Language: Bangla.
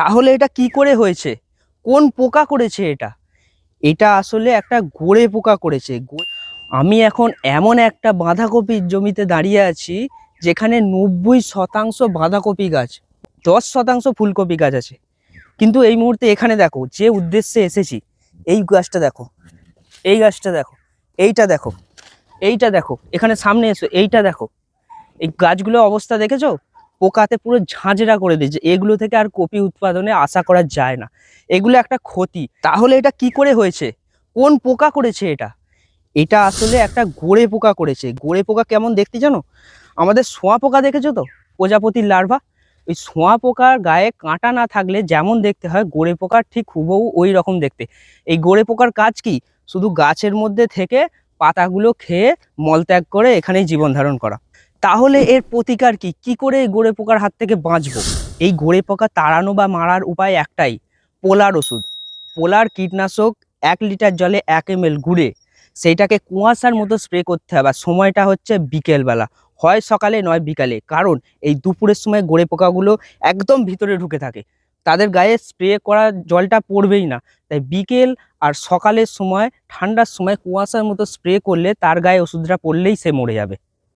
তাহলে এটা কি করে হয়েছে? কোন পোকা করেছে এটা? এটা আসলে একটা গোড়ে পোকা করেছে। আমি এখন এমন একটা বাঁধাকপির জমিতে দাঁড়িয়ে আছি যেখানে 90% বাঁধাকপি গাছ, 10% ফুলকপি গাছ আছে। কিন্তু এই মুহূর্তে এখানে দেখো, যে উদ্দেশ্যে এসেছি, এই গাছটা দেখো, এই গাছটা দেখো, এইটা দেখো, এইটা দেখো, এখানে সামনে এসো, এইটা দেখো। এই গাছগুলোর অবস্থা দেখেছো? পোকাতে পুরো ঝাঁঝরা করে দিয়েছে। এগুলো থেকে আর কপি উৎপাদনে আশা করা যায় না। এগুলো একটা ক্ষতি। তাহলে এটা কি করে হয়েছে? কোন পোকা করেছে এটা? এটা আসলে একটা গোড়ে পোকা করেছে। গোড়ে পোকা কেমন দেখতে জানো? আমাদের সোয়া পোকা দেখেছো তো, প্রজাপতির লার্ভা? ওই সোয়া পোকার গায়ে কাঁটা না থাকলে যেমন দেখতে হয়, গোড়ে পোকার ঠিক হুবহু ওই রকম দেখতে। এই গোড়ে পোকার কাজ কি? শুধু গাছের মধ্যে থেকে পাতাগুলো খেয়ে মলত্যাগ করে এখানেই জীবন ধারণ করা। তাহলে এর প্রতিকার কি? কি করে এই গোড়ে পোকার হাত থেকে বাঁচবো? এই গোড়ে পোকা তাড়ানো বা মারার উপায় একটাই, পোলার ওষুধ। পোলার কীটনাশক 1 লিটার জলে 1 ml গুঁড়ে সেইটাকে কুয়াশার মতো স্প্রে করতে হবে। আর সময়টা হচ্ছে বিকেলবেলা, হয় সকালে নয় বিকালে। কারণ এই দুপুরের সময় গোড়ে পোকাগুলো একদম ভিতরে ঢুকে থাকে, তাদের গায়ে স্প্রে করা জলটা পড়বেই না। তাই বিকেল আর সকালের সময়, ঠান্ডার সময় কুয়াশার মতো স্প্রে করলে তার গায়ে ওষুধটা পড়লেই সে মরে যাবে।